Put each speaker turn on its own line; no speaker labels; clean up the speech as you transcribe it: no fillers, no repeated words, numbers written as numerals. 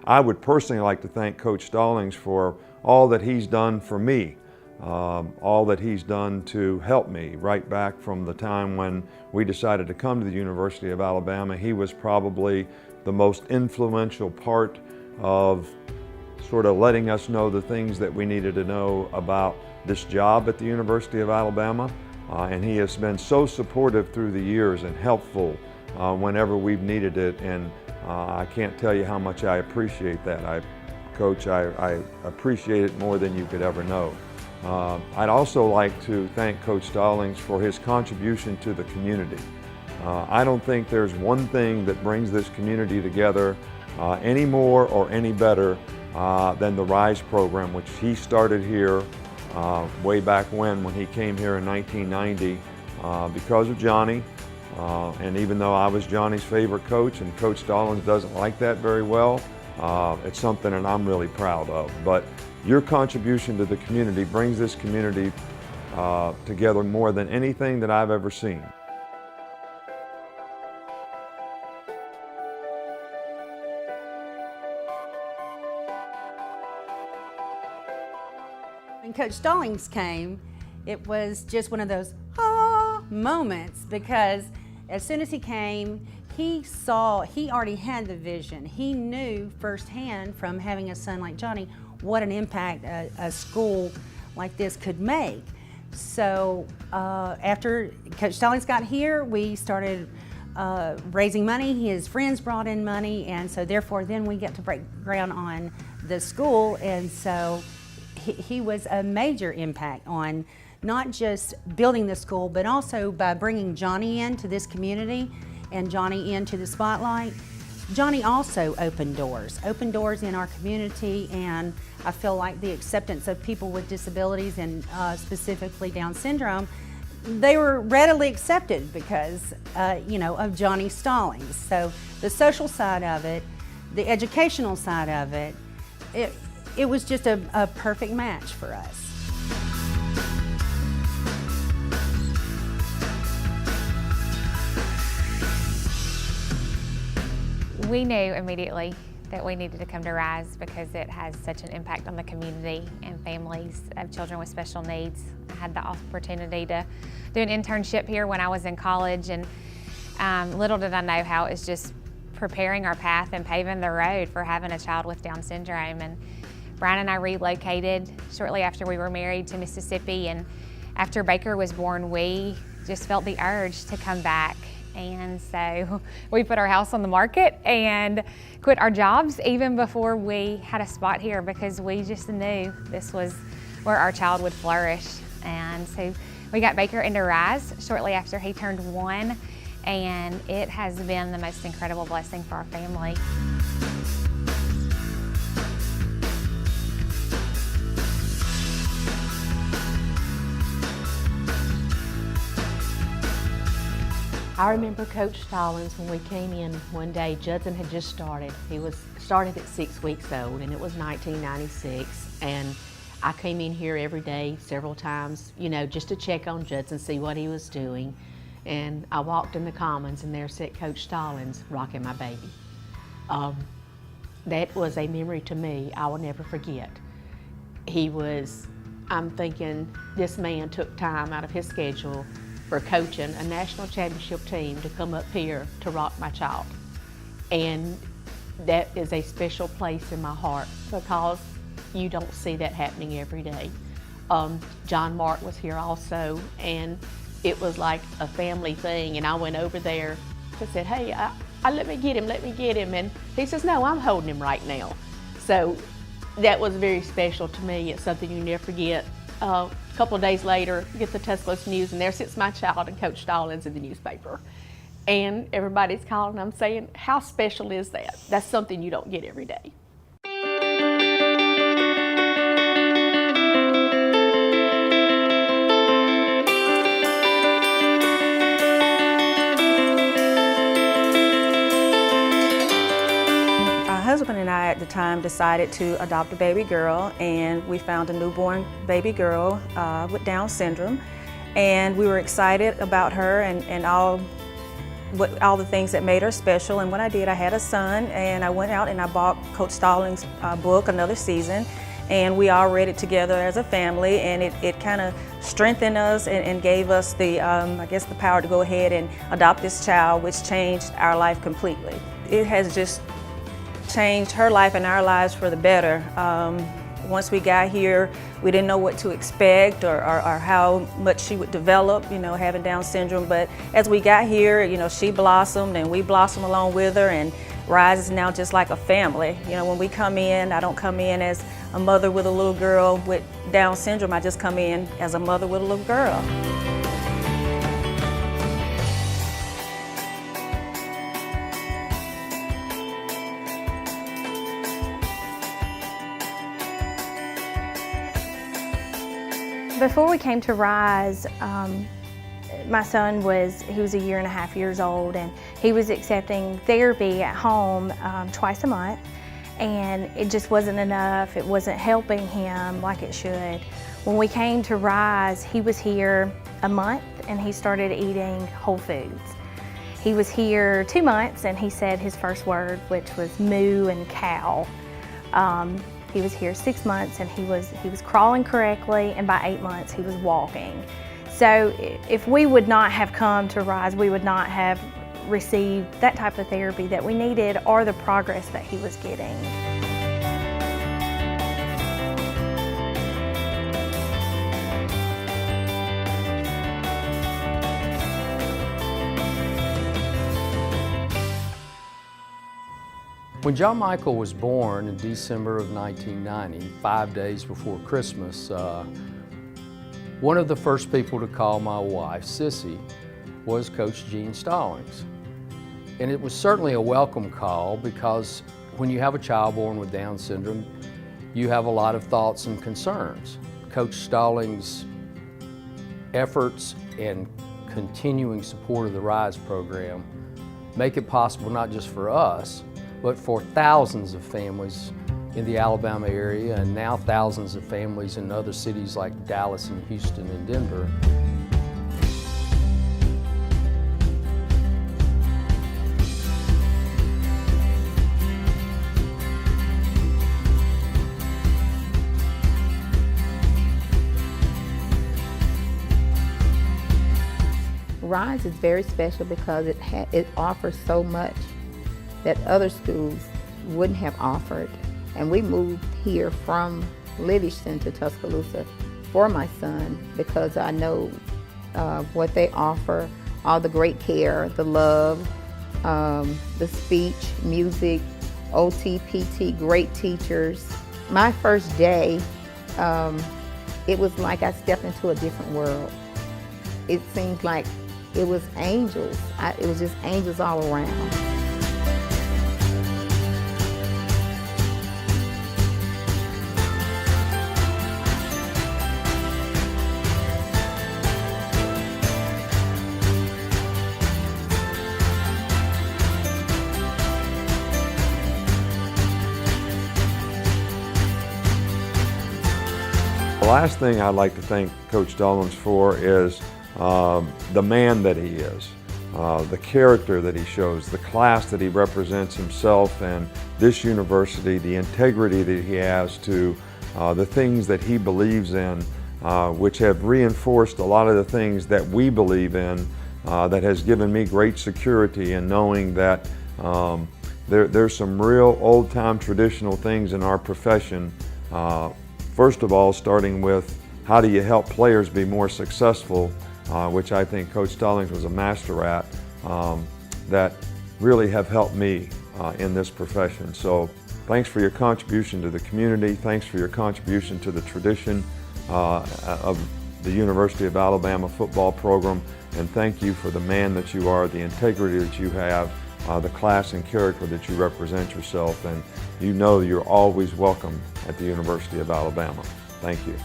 I would personally like to thank Coach Stallings for all that he's done for me, all that he's done to help me right back from the time when we decided to come to the University of Alabama. He was probably the most influential part of sort of letting us know the things that we needed to know about this job at the University of Alabama. And he has been so supportive through the years and helpful whenever we've needed it. And I can't tell you how much I appreciate that. Coach, I appreciate it more than you could ever know. I'd also like to thank Coach Stallings for his contribution to the community. I don't think there's one thing that brings this community together any more or any better than the RISE program, which he started here way back when he came here in 1990 because of Johnny. And even though I was Johnny's favorite coach and Coach Stallings doesn't like that very well, it's something that I'm really proud of. But your contribution to the community brings this community together more than anything that I've ever seen.
When Coach Stallings came, it was just one of those moments, because as soon as he came, he already had the vision. He knew firsthand from having a son like Johnny what an impact a school like this could make. So after Coach Stallings got here, we started raising money. His friends brought in money, and so therefore then we get to break ground on the school. And so he was a major impact on not just building the school, but also by bringing Johnny into this community and Johnny into the spotlight. Johnny also opened doors in our community, and I feel like the acceptance of people with disabilities and specifically Down syndrome, they were readily accepted because of Johnny Stallings. So the social side of it, the educational side of it, it was just a perfect match for us.
We knew immediately that we needed to come to RISE because it has such an impact on the community and families of children with special needs. I had the opportunity to do an internship here when I was in college, and little did I know how it was just preparing our path and paving the road for having a child with Down syndrome. And Brian and I relocated shortly after we were married to Mississippi, and after Baker was born, we just felt the urge to come back. And so we put our house on the market and quit our jobs even before we had a spot here, because we just knew this was where our child would flourish. And so we got Baker into RISE shortly after he turned 1, and it has been the most incredible blessing for our family.
I remember Coach Stallings when we came in one day. Judson had just started. He started at 6 weeks old, and it was 1996. And I came in here every day, several times, just to check on Judson, see what he was doing. And I walked in the Commons, and there sat Coach Stallings rocking my baby. That was a memory to me I will never forget. I'm thinking, this man took time out of his schedule for coaching a national championship team to come up here to rock my child. And that is a special place in my heart, because you don't see that happening every day. John Mark was here also, and it was like a family thing. And I went over there and said, hey, let me get him. And he says, no, I'm holding him right now. So that was very special to me. It's something you never forget. A couple of days later, I get the Tuscaloosa News, and there sits my child and Coach Stallings in the newspaper. And everybody's calling, I'm saying, how special is that? That's something you don't get every day.
My husband and I at the time decided to adopt a baby girl, and we found a newborn baby girl with Down syndrome, and we were excited about her, and all all the things that made her special. And when I did, I had a son, and I went out and I bought Coach Stallings' book, Another Season, and we all read it together as a family, and it kind of strengthened us and gave us the, I guess, the power to go ahead and adopt this child, which changed our life completely. It has just changed her life and our lives for the better. Once we got here, we didn't know what to expect or how much she would develop, you know, having Down syndrome. But as we got here, you know, she blossomed and we blossomed along with her, and Rise is now just like a family. You know, when we come in, I don't come in as a mother with a little girl with Down syndrome. I just come in as a mother with a little girl.
Before we came to Rise, my son was a year and a half old, and he was accepting therapy at home twice a month, and it just wasn't enough. It wasn't helping him like it should. When we came to Rise, he was here a month and he started eating whole foods. He was here 2 months and he said his first word, which was moo and cow. He was here 6 months and he was crawling correctly, and by 8 months he was walking. So if we would not have come to Rise, we would not have received that type of therapy that we needed or the progress that he was getting.
When John Michael was born in December of 1990, 5 days before Christmas, one of the first people to call my wife, Sissy, was Coach Gene Stallings. And it was certainly a welcome call, because when you have a child born with Down syndrome, you have a lot of thoughts and concerns. Coach Stallings' efforts and continuing support of the RISE program make it possible not just for us, but for thousands of families in the Alabama area, and now thousands of families in other cities like Dallas and Houston and Denver.
RISE is very special because it offers so much that other schools wouldn't have offered. And we moved here from Livingston to Tuscaloosa for my son because I know what they offer, all the great care, the love, the speech, music, OT, PT, great teachers. My first day, it was like I stepped into a different world. It seemed like it was angels. It was just angels all around.
The last thing I'd like to thank Coach Stallings for is the man that he is, the character that he shows, the class that he represents himself and this university, the integrity that he has to the things that he believes in, which have reinforced a lot of the things that we believe in, that has given me great security in knowing that there's some real old-time traditional things in our profession. First of all, starting with how do you help players be more successful, which I think Coach Stallings was a master at, that really have helped me in this profession. So thanks for your contribution to the community. Thanks for your contribution to the tradition of the University of Alabama football program. And thank you for the man that you are, the integrity that you have, the class and character that you represent yourself. And you know you're always welcome at the University of Alabama. Thank you.